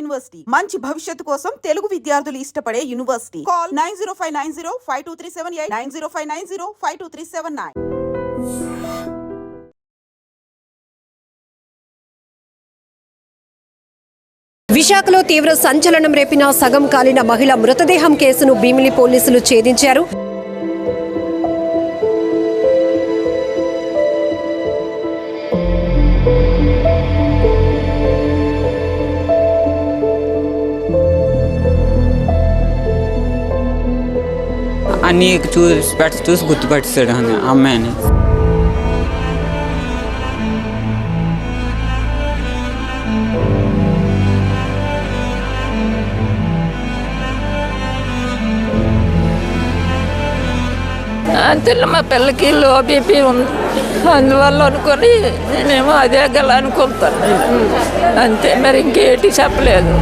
University మంచి భవిష్యత్తు కోసం తెలుగు విద్యార్థులు ఇష్టపడే యూనివర్సిటీ. కాల్ 9059052378 9059052379. విశాఖలో తీవ్ర సంచలనం రేపిన సగం కాలిన మహిళ మృతదేహం కేసును భీమిలి పోలీసులు ఛేదించారు. అన్నీ చూసి గుర్తుపట్టాడు అమ్మాయిని. అంతే మా పిల్లకి లో బీపీ ఉంది, అందువల్ల అనుకొని నేనేమో అదే గల అనుకుంటాను అంతే, మరి ఇంకేటి చెప్పలేదు.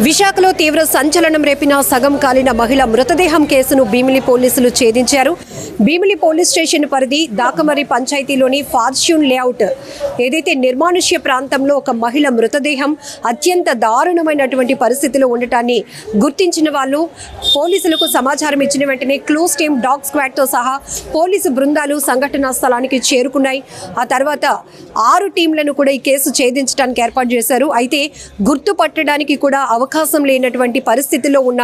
విశాఖలో తీవ్ర సంచలనం రేపిన సగం కాలిన మహిళ మృతదేహం కేసును భీమిలి పోలీసులు ఛేదించారు. భీమిలి పోలీస్ స్టేషన్ పరిధి దాకమరి పంచాయతీలోని ఫార్చ్యూన్ లేఅవుట్ ఏదైతే నిర్మానుష్య ప్రాంతంలో ఒక మహిళ మృతదేహం అత్యంత దారుణమైనటువంటి పరిస్థితిలో ఉండటాన్ని గుర్తించిన వాళ్ళు పోలీసులకు సమాచారం ఇచ్చిన వెంటనే క్లోజ్ టీమ్ డాగ్ స్క్వాడ్తో సహా పోలీసు బృందాలు సంఘటనా స్థలానికి చేరుకున్నాయి. ఆ తర్వాత 6 టీంలను కూడా ఈ కేసు ఛేదించడానికి ఏర్పాటు చేశారు. అయితే గుర్తుపట్టడానికి కూడా అవకాశం లేనటువంటి పరిస్థితిలో ఉన్న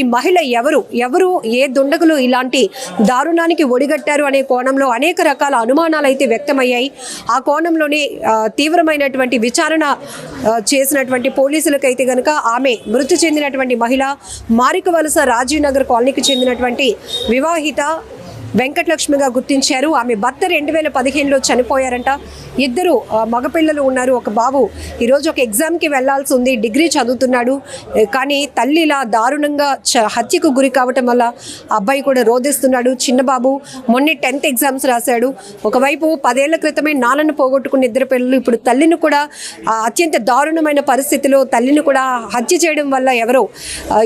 ఈ మహిళ ఎవరు ఏ దుండగులు ఇలాంటి దారుణానికి ఒడిగట్టారు అనే కోణంలో అనేక రకాల అనుమానాలు అయితే వ్యక్తమయ్యాయి. ఆ కోణంలోనే తీవ్రమైనటువంటి విచారణ చేసినటువంటి పోలీసులకైతే గనక ఆమె మృతి చెందినటువంటి మహిళ మారికవలస రాజీవ్ నగర్ కాలనీకి చెందినటువంటి వివాహిత వెంకటలక్ష్మిగా గుర్తించారు. ఆమె భర్త 2015లో చనిపోయారంట. 2 మగపిల్లలు ఉన్నారు, ఒక బాబు. ఈరోజు ఒక ఎగ్జామ్కి వెళ్లాల్సి ఉంది, డిగ్రీ చదువుతున్నాడు. కానీ తల్లి ఇలా దారుణంగా హత్యకు గురి కావటం వల్ల అబ్బాయి కూడా రోధిస్తున్నాడు. చిన్న బాబు మొన్నే 10th ఎగ్జామ్స్ రాశాడు. ఒకవైపు 10 ఏళ్ల క్రితమే నాన్నను పోగొట్టుకున్న 2 పిల్లలు ఇప్పుడు తల్లిని కూడా అత్యంత దారుణమైన పరిస్థితిలో తల్లిని కూడా హత్య చేయడం వల్ల ఎవరో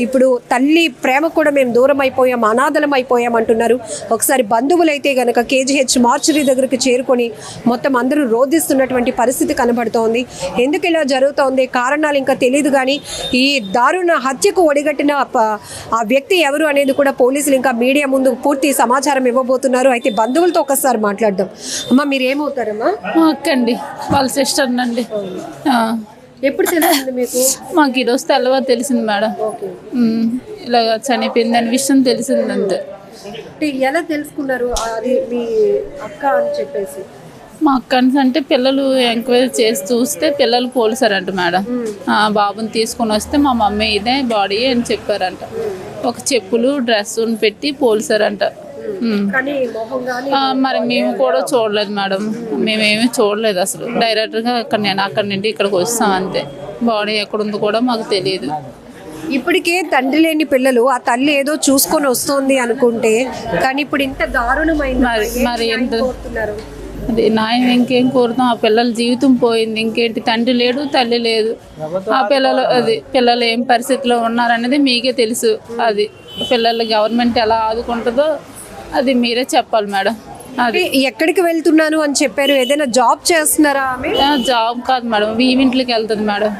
ఇప్పుడు తల్లి ప్రేమ కూడా మేము దూరం అయిపోయాం, అనాథలం అయిపోయాం అంటున్నారు. ఒకసారి బంధువులైతే గనక కేజీహెచ్ మార్చరీ దగ్గరికి చేరుకొని మొత్తం అందరూ రోధిస్తున్నటువంటి పరిస్థితి కనబడుతోంది. ఎందుకు ఇలా జరుగుతోంది కారణాలు ఇంకా తెలియదు, కానీ ఈ దారుణ హత్యకు ఒడిగట్టిన ఆ వ్యక్తి ఎవరు అనేది కూడా పోలీసులు ఇంకా మీడియా ముందు పూర్తి సమాచారం ఇవ్వబోతున్నారు. అయితే బంధువులతో ఒకసారి మాట్లాడదాం. అమ్మ, మీరు ఏమవుతారమ్మా? అక్కండి, వాళ్ళ సిస్టర్ నండి. ఎప్పుడు తెలిసింది మీకు? మాకు ఈరోజు తెల్లవారు తెలిసింది మేడం, ఇలా చనిపోయిందని విషయం తెలిసింది అంతే. ఎలా తెలుసుకున్నారు అది మీ అక్క అని చెప్పేసి? మా అక్కని అంటే పిల్లలు ఎంక్వైరీ చేసి చూస్తే పిల్లలు పోలీసారంట మేడం. బాబుని తీసుకొని వస్తే మా మమ్మీ ఇదే బాడీ అని చెప్పారంట. ఒక చెప్పులు డ్రెస్ పెట్టి పోలీసారంట. మరి మేము కూడా చూడలేదు మేడం, మేమేమీ చూడలేదు అసలు. డైరెక్ట్గా అక్కడి నుండి ఇక్కడికి వస్తాం అంతే. బాడీ ఎక్కడుందో కూడా మాకు తెలియదు. ఇప్పటికే తండ్రి లేని పిల్లలు ఆ తల్లి ఏదో చూసుకొని వస్తుంది అనుకుంటే, కానీ ఇప్పుడు ఇంత దారుణమైన మరి ఎంత అది న్యాయం ఇంకేం కోరుతాం? ఆ పిల్లల జీవితం పోయింది, ఇంకేంటి? తండ్రి లేడు, తల్లి లేదు. ఆ పిల్లలు ఏం పరిస్థితిలో ఉన్నారనేది మీకే తెలుసు. అది పిల్లలు గవర్నమెంట్ ఎలా ఆదుకుంటుందో అది మీరే చెప్పాలి మేడం. అది ఎక్కడికి వెళ్తున్నాను అని చెప్పారు? ఏదైనా జాబ్ చేస్తున్నారా? జాబ్ కాదు మేడం, వీవింట్లోకి వెళ్తుంది మేడం.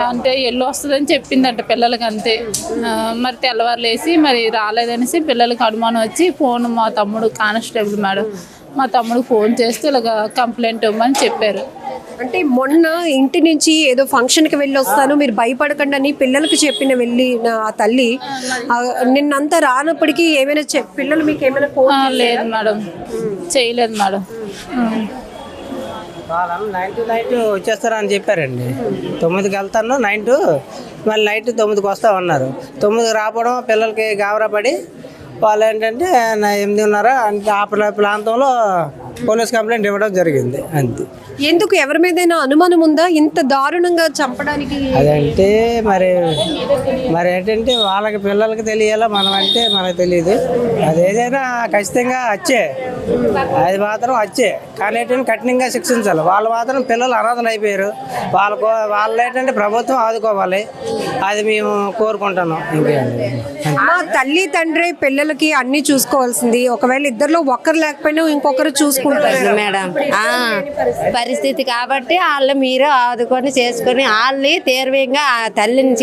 అంటే ఎల్లు వస్తుందని చెప్పిందంట పిల్లలకి అంతే. మరి తెల్లవారు లేసి మరి రాలేదనేసి పిల్లలకి అనుమానం వచ్చి ఫోన్ మా తమ్ముడు కానిస్టేబుల్ మేడం, మా తమ్ముడు ఫోన్ చేస్తే ఇలాగ కంప్లైంట్ ఇవ్వమని చెప్పారు. అంటే మొన్న ఇంటి నుంచి ఏదో ఫంక్షన్కి వెళ్ళి వస్తాను, మీరు భయపడకండి అని పిల్లలకి చెప్పిన వెళ్ళిన ఆ తల్లి నిన్నంతా రానప్పటికీ ఏమైనా పిల్లలు మీకు ఏమైనా లేదు మేడం, చేయలేదు మేడం. వాళ్ళు 9 to night వచ్చేస్తారా అని చెప్పారండి. 9కి వెళ్తాను, మళ్ళీ నైట్ 9కి వస్తా ఉన్నారు. 9కి రావడం పిల్లలకి గాబరా పడి వాళ్ళు ఏంటంటే 8:30 అంటే ఆ ప్రాంతంలో పోలీస్ కంప్లైంట్ ఇవ్వడం జరిగింది అంతే. ఎందుకు ఎవరి మీదైనా అనుమానం ఉందా ఇంత దారుణంగా చంపడానికి? అదంటే మరి ఏంటంటే వాళ్ళకి పిల్లలకి తెలియాలా, మనం అంటే మనకు తెలియదు. అదేదైనా ఖచ్చితంగా వచ్చే, అది మాత్రం వచ్చే. కానీ ఏంటంటే కఠినంగా శిక్షించాలి. వాళ్ళు మాత్రం పిల్లలు అనాథలు అయిపోయారు. వాళ్ళు ఏంటంటే ప్రభుత్వం ఆదుకోవాలి, అది మేము కోరుకుంటున్నాం. ఇంకేంటి మా తల్లి తండ్రి పిల్లలకి అన్ని చూసుకోవాల్సింది, ఒకవేళ ఇద్దరిలో ఒక్కరు లేకపోయినా ఇంకొకరు చూసుకుంటారు మేడం. పరిస్థితి కాబట్టి వాళ్ళు మీరు ఆదుకొని చేసుకొని వాళ్ళని తీవ్రంగా ఆ తల్లిని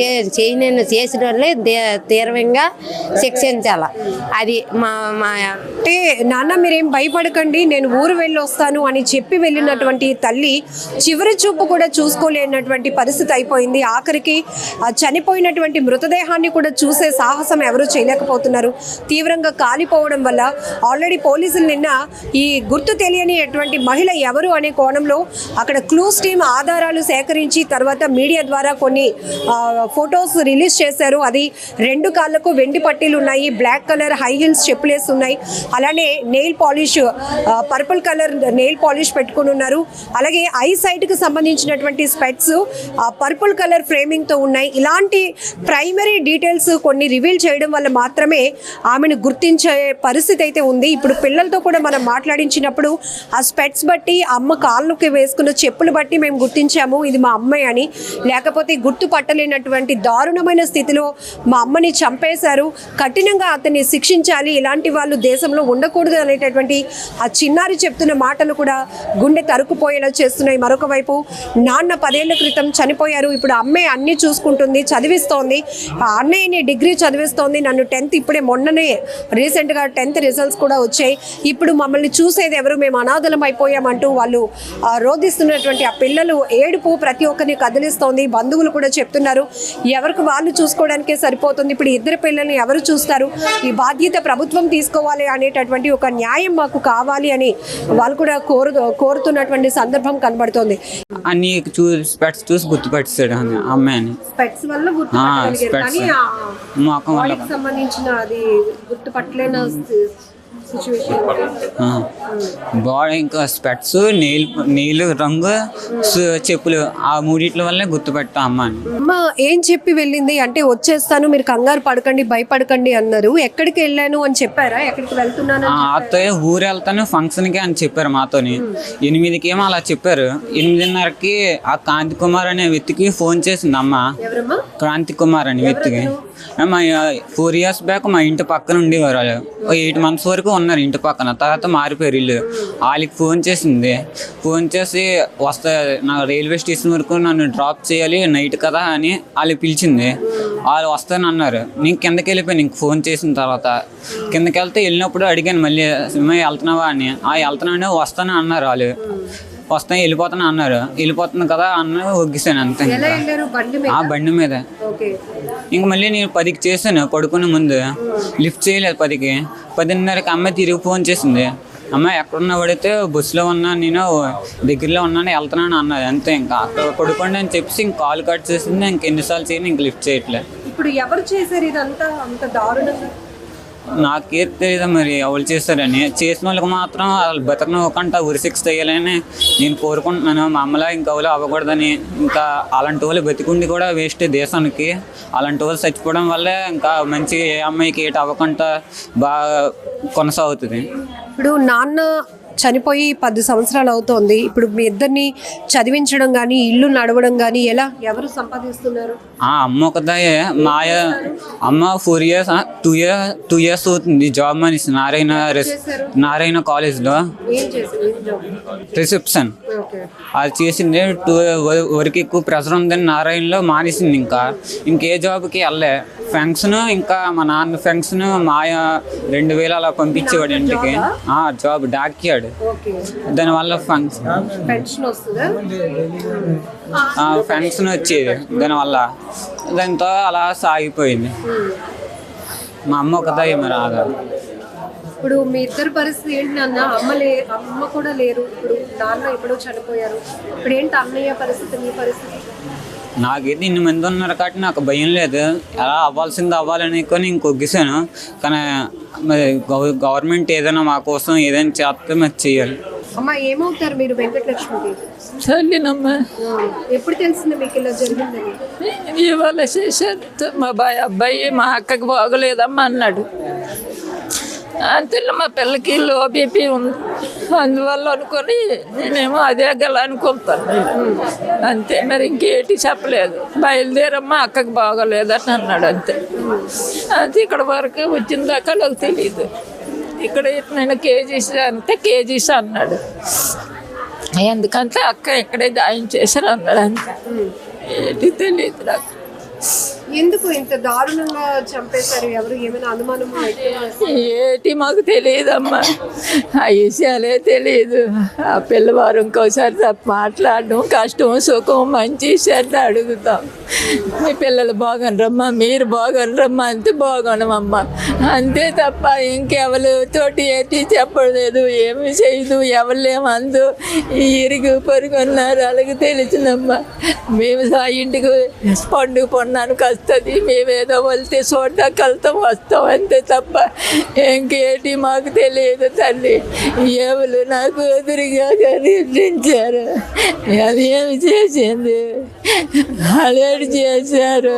చేసిన వాళ్ళని తీవ్రంగా శిక్షించాల. అది మా అంటే నాన్న మీరేం భయపడకండి, నేను ఊరు వెళ్ళి వస్తాను అని చెప్పి వెళ్ళినటువంటి తల్లి చివరి చూపు కూడా చూసుకోలేనటువంటి పరిస్థితి అయిపోయింది. ఆఖరికి చనిపోయినటువంటి మృతదేహాన్ని కూడా చూసే సాహసం ఎవరు చేయలేకపోతున్నారు. తీవ్రంగా కాలిపోవడం వల్ల ఆల్రెడీ పోలీసులు నిన్న ఈ గుర్తు తెలియనిటువంటి మహిళ ఎవరు అనే కోణంలో అక్కడ క్లూస్ టీమ్ ఆధారాలు సేకరించి తర్వాత మీడియా ద్వారా కొన్ని ఫొటోస్ రిలీజ్ చేశారు. అది 2 కాళ్ళకు వెండి పట్టీలు ఉన్నాయి, బ్లాక్ కలర్ హై హీల్స్ చెప్పులేసి ఉన్నాయి, అలానే nail polish purple colour nail polish పెట్టుకుని ఉన్నారు. అలాగే ఐ సైట్కి సంబంధించినటువంటి స్పెట్స్ పర్పుల్ కలర్ ఫ్రేమింగ్తో ఉన్నాయి. ఇలాంటి ప్రైమరీ డీటెయిల్స్ కొన్ని రివీల్ చేయడం వల్ల మాత్రమే ఆమెను గుర్తించే పరిస్థితి అయితే ఉంది. ఇప్పుడు పిల్లలతో కూడా మనం మాట్లాడించినప్పుడు ఆ స్పెట్స్ బట్టి అమ్మ కాళ్ళకి వేసుకున్న చెప్పులు బట్టి మేము గుర్తించాము ఇది మా అమ్మాయి అని, లేకపోతే గుర్తుపట్టలేనటువంటి దారుణమైన స్థితిలో మా అమ్మని చంపేశారు, కఠినంగా అతన్ని శిక్షించాలి, ఇలాంటి వాళ్ళు దేశంలో ఉండకూడదు అనేటటువంటి ఆ చిన్నారి చెప్తున్న మాటలు కూడా గుండె తరుక్కుపోయేలా చేస్తున్నాయి. మరొక వైపు నాన్న 10 ఏళ్ల క్రితం చనిపోయారు, ఇప్పుడు అమ్మాయి అన్ని చూసుకుంటుంది, చదివిస్తోంది, అన్నయ్యని డిగ్రీ చదివిస్తోంది, నన్ను 10th ఇప్పుడే మొన్ననే రీసెంట్గా 10th రిజల్ట్స్ కూడా వచ్చాయి, ఇప్పుడు మమ్మల్ని చూసేది ఎవరు, మేము అనాథలం అయిపోయామంటూ వాళ్ళు రోధిస్తున్నటువంటి ఆ పిల్లలు ఏడుపు ప్రతి ఒక్కరిని కదిలిస్తోంది. బంధువులు కూడా చెప్తున్నారు ఎవరికి వాళ్ళు చూసుకోవడానికే సరిపోతుంది, ఇప్పుడు ఇద్దరు పిల్లల్ని ఎవరు చూస్తారు, ఈ బాధ్యత ప్రభుత్వం తీసుకోవాలి అనేటటువంటి ఒక న్యాయం మాకు కావాలి అని వాళ్ళు కూడా కోరుతున్నటువంటి సందర్భం కనబడుతోంది. అన్ని స్పెట్స్ చూసి గుర్తుపట్టాడు అమ్మాయిని. స్పెట్స్ వల్ల సంబంధించిన అది గుర్తుపట్టలేని బాడీ ఇంకా స్పెట్స్ నీళ్ళు రంగు చెప్పులు ఆ మూడిట్ల వల్లే గుర్తుపెట్టా అమ్మని. అమ్మ ఏం చెప్పి వెళ్ళింది అంటే వచ్చేస్తాను మీరు కంగారు పడకండి భయపడకండి అన్నారు. ఎక్కడికి వెళ్ళాను అని చెప్పారా? ఎక్కడికి వెళ్తున్నాను? అత్తయ్య ఊరు వెళ్తాను ఫంక్షన్కి అని చెప్పారు మాతోని. 8కి ఏమో అలా చెప్పారు. 8:30కి ఆ కాంతి కుమార్ అనే వ్యక్తికి ఫోన్ చేసింది అమ్మ. క్రాంతి కుమార్ అనే వ్యక్తికి. మా 4 years బ్యాక్ మా ఇంటి పక్కన ఉండేవారు వాళ్ళు. 8 months వరకు ఉన్నారు ఇంటి పక్కన, తర్వాత మారిపోయారు ఇల్లు. వాళ్ళకి ఫోన్ చేసింది, ఫోన్ చేసి వస్తా నా రైల్వే స్టేషన్ వరకు నన్ను డ్రాప్ చేయాలి నైట్ కదా అని వాళ్ళు పిలిచింది. వాళ్ళు వస్తానన్నారు. నేను కిందకి వెళ్ళిపోయాను ఇంక ఫోన్ చేసిన తర్వాత. కిందకి వెళ్తే వెళ్ళినప్పుడు అడిగాను మళ్ళీ వెళ్తున్నావా అని. వెళ్తున్నాను వస్తాను అన్నారు వాళ్ళు. వస్తాను వెళ్ళిపోతాను అన్నారు. వెళ్ళిపోతుంది కదా అన్న ఒగ్గిసాను అంతే. ఆ బండి మీద. ఇంక మళ్ళీ నేను 10కి చేశాను పడుకునే ముందు, లిఫ్ట్ చేయలేదు 10కి. 10:30కి అమ్మాయి తిరిగి ఫోన్ చేసింది. అమ్మాయి ఎక్కడున్నా పడితే బస్సులో ఉన్నా, నేను దగ్గరలో ఉన్నాను వెళ్తున్నాను అన్నది అంతే. ఇంకా అక్కడ పడుకోండి అని చెప్పేసి ఇంక కాల్ కట్ చేసింది. ఇంక ఎన్నిసార్లు చేయను ఇంక లిఫ్ట్ చేయట్లేదు. ఇప్పుడు ఎవరు చేశారు ఇదంతా అంత దారుణంగా? నాకేం తెలియదు మరి ఎవరు చేస్తారని. చేసిన వాళ్ళకి మాత్రం వాళ్ళు బతకనివ్వకుండా ఉరిశిక్ష చేయాలని నేను కోరుకుంటున్నాను. మా అమ్మలా ఇంకెవరు అవ్వకూడదని. ఇంకా అలాంటి వాళ్ళు బతికుండి కూడా వేస్ట్ దేశానికి. అలాంటి వాళ్ళు చచ్చిపోవడం వల్లే ఇంకా మంచి ఏ అమ్మాయికి ఏటి అవ్వకుండా బాగా కొనసాగుతుంది. ఇప్పుడు నాన్న చనిపోయి 10 సంవత్సరాలు అవుతోంది. ఇప్పుడు మీ ఇద్దరిని చదివించడం కానీ ఇల్లు నడవడం కానీ ఎవరు సంపాదిస్తున్నారు? అమ్మ ఒకదాయే. మాయ అమ్మ 4 years 2 years అవుతుంది జాబ్ మనిషి నారాయణ కాలేజ్లో రిసెప్షన్. అది చేసింది. వర్క్ ఎక్కువ ప్రెషర్ ఉందని నారాయణలో మానేసింది. ఇంకే జాబ్కి వెళ్ళే. ఫంక్షన్ ఇంకా మా నాన్న ఫంక్షన్ మాయ 2000 అలా పంపించేవాడు ఇంటికి. జాబ్ డాక్యాడు. దానివల్ల ఫంక్షన్ వచ్చేది దానివల్ల. దాంతో అలా సాగిపోయింది. మా అమ్మ ఒకదా మరి ఆధార్. ఇప్పుడు మీ ఇద్దరు పరిస్థితి ఏంటి నాన్న? అమ్మ కూడా లేరు, ఇప్పుడు నాన్న ఎప్పుడో చనిపోయారు. ఇప్పుడు ఏంటి అన్నయ్య పరిస్థితి, మీ పరిస్థితి? నాకైతే 2 మంది ఉన్నారు కాబట్టి నాకు భయం లేదు. ఎలా అవ్వాల్సింది అవ్వాలని కొని ఇంకొగ్గిసాను. కానీ మరి గవర్నమెంట్ ఏదైనా మా కోసం ఏదైనా చేస్తే మరి చేయాలి. అమ్మా ఏమవుతారు మీరు వెంకటలక్ష్మికి? తల్లినమ్మా. ఎప్పుడు తెలిసింది మీకు ఇలా జరిగిందని? ఇవాళ చేశారు మా అబ్బాయి మా అక్కకి బాగోలేదమ్మా అన్నాడు. అంతే మా పిల్లకి లో బీపీ ఉంది, అందువల్ల అనుకొని నేనేమో అదే గల అనుకుంటాను అంతే. మరి ఇంకేటి చెప్పలేదు. బయలుదేరమ్మా అక్కకి బాగోలేదని అన్నాడు అంతే. అది ఇక్కడ వరకు వచ్చిన దాకా నాకు తెలియదు. ఇక్కడ నేను కేజీస్ అంతే కేజీస్ అన్నాడు. ఎందుకంటే అక్క ఇక్కడే జాయిన్ చేశారు అన్నాడు అంతే. ఏంటి తెలియదు నాకు. ఎందుకు ఇంత దారుణంగా చంపేశారు? ఎవరు ఏమైనా అనుమానం? ఏటి మాకు తెలియదమ్మా, ఆ విషయాలే తెలియదు. ఆ పిల్లవారు ఇంకోసారి తప్ప మాట్లాడడం కష్టం సుఖం మంచి చెడ్డ అడుగుతాం. మీ పిల్లలు బాగనరమ్మా, మీరు బాగనరమ్మా, అంతే బాగనమమ్మా అంతే తప్ప ఇంకెవరితోటి ఏంటి చెప్పలేదు. ఏమి చేయదు, ఎవరులేమందు ఇరుగు పొరుగున్నారు అలాగే తెలిసిందమ్మా. మేము ఆ ఇంటికి పండుగ పొన్నానికి వస్తుంది, మేమేదో వెళ్తే చూడడానికి వెళ్తాం వస్తాం అంతే తప్ప ఇంకేటి మాకు తెలియదు తల్లి. ఎవరు నాకు ఎదురుగా ఖరీదించారు, అది ఏమి చేసింది, అదేటి చేశారు.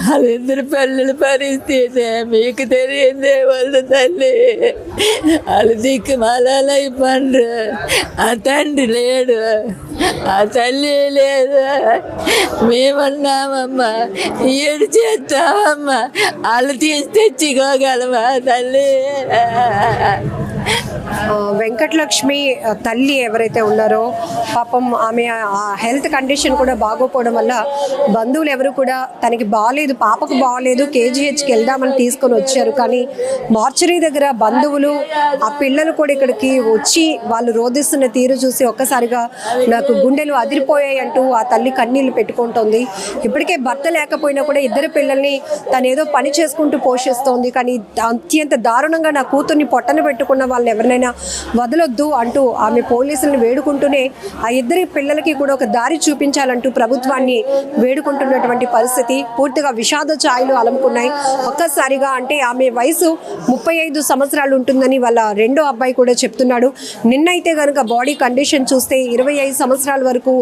వాళ్ళిద్దరు పిల్లల పరిస్థితి మీకు తెలియదే వాళ్ళు తల్లి. వాళ్ళు దిక్కు మలాలైపోండ్రు. ఆ తండ్రి లేడు, ఆ తల్లి లేదు. మేమన్నామమ్మా ఏడు చేస్తామమ్మా, వాళ్ళు తీసి తెచ్చుకోగలమా తల్లి? వెంకటలక్ష్మి తల్లి ఎవరైతే ఉన్నారో పాపం ఆమె హెల్త్ కండిషన్ కూడా బాగోపోవడం వల్ల బంధువులు ఎవరు కూడా తనకి బాగాలేదు, పాపకు బాగాలేదు, కేజీహెచ్కి వెళ్దామని తీసుకొని వచ్చారు. కానీ మార్చరీ దగ్గర బంధువులు ఆ పిల్లలు కూడా ఇక్కడికి వచ్చి వాళ్ళు రోధిస్తున్న తీరు చూసి ఒక్కసారిగా నాకు గుండెలు అదిరిపోయాయి అంటూ ఆ తల్లి కన్నీళ్లు పెట్టుకుంటోంది. ఇప్పటికే భర్త లేకపోయినా కూడా ఇద్దరు పిల్లల్ని తను ఏదో పని చేసుకుంటూ పోషిస్తోంది. కానీ అత్యంత దారుణంగా నా కూతుర్ని పొట్టన పెట్టుకున్న వాళ్ళని ఎవరినైనా వదలొద్దు అంటూ ఆమె పోలీసులను వేడుకుంటూనే ఆ ఇద్దరి పిల్లలకి కూడా ఒక దారి చూపించాలంటూ ప్రభుత్వాన్ని వేడుకుంటున్నటువంటి పరిస్థితి. పూర్తిగా విషాద ఛాయలు అలముకున్నాయి. ఒక్కసారిగా అంటే ఆమె వయసు 35 సంవత్సరాలు ఉంటుందని వాళ్ళ రెండో అబ్బాయి కూడా చెప్తున్నాడు. నిన్నైతే కనుక బాడీ కండిషన్ చూస్తే 25 సంవత్సరాల వరకు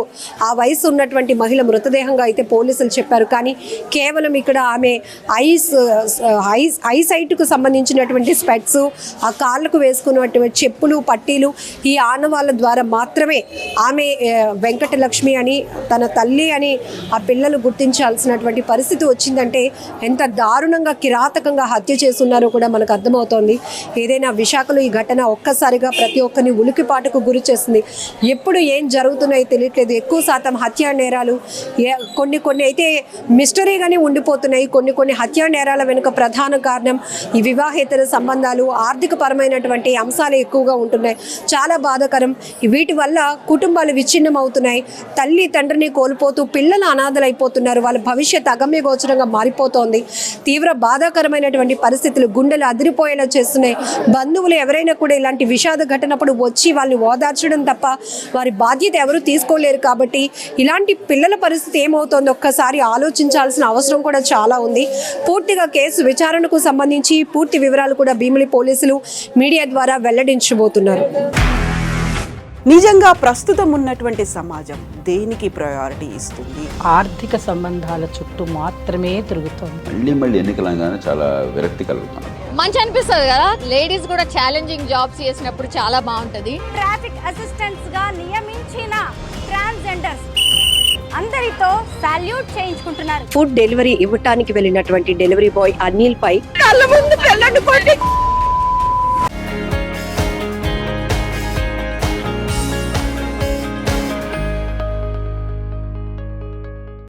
ఆ వయసు ఉన్నటువంటి మహిళ మృతదేహంగా అయితే పోలీసులు చెప్పారు. కానీ కేవలం ఇక్కడ ఆమె ఐ సైట్కు సంబంధించినటువంటి స్పెట్స్, ఆ కాళ్ళకు వేసుకున్నటువంటి చెప్పులు పట్టీలు, ఈ ఆనవాళ్ళ ద్వారా మాత్రమే ఆమె వెంకటలక్ష్మి అని తన తల్లి అని ఆ పిల్లలు గుర్తించాల్సినటువంటి పరిస్థితి వచ్చిందంటే ఎంత దారుణంగా కిరాతకంగా హత్య చేస్తున్నారో కూడా మనకు అర్థమవుతోంది. ఏదైనా విశాఖలో ఈ ఘటన ఒక్కసారిగా ప్రతి ఒక్కరిని ఉలికిపాటుకు గురి చేస్తుంది. ఎప్పుడు ఏం జరుగుతున్నాయో తెలియట్లేదు. ఎక్కువ శాతం హత్యా నేరాలు కొన్ని అయితే మిస్టరీగానే ఉండిపోతున్నాయి. కొన్ని హత్యా నేరాల వెనుక ప్రధాన కారణం ఈ వివాహేతర సంబంధాలు, ఆర్థిక పరమైనటువంటి అంశాలు ఎక్కువగా ఉంటున్నాయి. చాలా బాధాకరం. వీటి వల్ల కుటుంబాలు విచ్ఛిన్నం అవుతున్నాయి. తల్లి తండ్రిని కోల్పోతూ పిల్లలు అనాథలైపోతున్నారు. వాళ్ళ భవిష్యత్ అగమ్య గోచరంగా మారిపోతోంది. తీవ్ర బాధాకరమైనటువంటి పరిస్థితులు గుండెలు అదిరిపోయేలా చేస్తున్నాయి. బంధువులు ఎవరైనా కూడా ఇలాంటి విషాద ఘటనప్పుడు వచ్చి వాళ్ళని ఓదార్చడం తప్ప వారి బాధ్యత ఎవరు తీసుకోలేరు. కాబట్టి ఇలాంటి పిల్లల పరిస్థితి ఏమవుతుందో ఒక్కసారి ఆలోచించాల్సిన అవసరం కూడా చాలా ఉంది. పూర్తిగా కేసు విచారణకు సంబంధించి పూర్తి వివరాలు కూడా భీమిలి పోలీసులు మీడియా ద్వారా వెల్లడించబోతున్నారు. నిజంగా ప్రస్తుతం ఉన్నటువంటి సమాజం దేనికి ప్రయారిటీ ఇస్తుంది? ఆర్థిక సంబంధాల చుట్టూ మాత్రమే తిరుగుతోంది. మళ్ళీ ఎన్నికలంగానే చాలా విరక్తి కలుగుతాను. మంచి అనిపిస్తుంది కదా, లేడీస్ కూడా ఛాలెంజింగ్ జాబ్స్ చేసినప్పుడు చాలా బాగుంటది. ట్రాఫిక్ అసిస్టెంట్స్ గా నియమించిన ట్రాన్స్జెండర్స్ అందరితో సాల్యూట్ చేయించుకుంటున్నారు. ఫుడ్ డెలివరీ ఇవ్వటానికి వెళ్ళినటువంటి డెలివరీ బాయ్ అనిల్ పై కళ్ళ ముందు